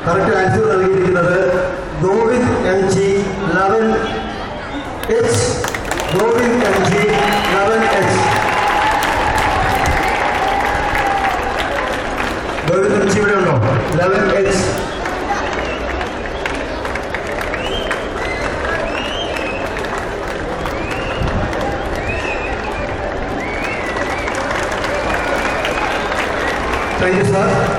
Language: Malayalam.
കറക്റ്റ് ആൻസർ നൽകിയിരിക്കുന്നത് Govind MG 11H. Govind MG 11H. Govind MG ഇവിടെ ഉണ്ടോ? 11H. Thank you, sir.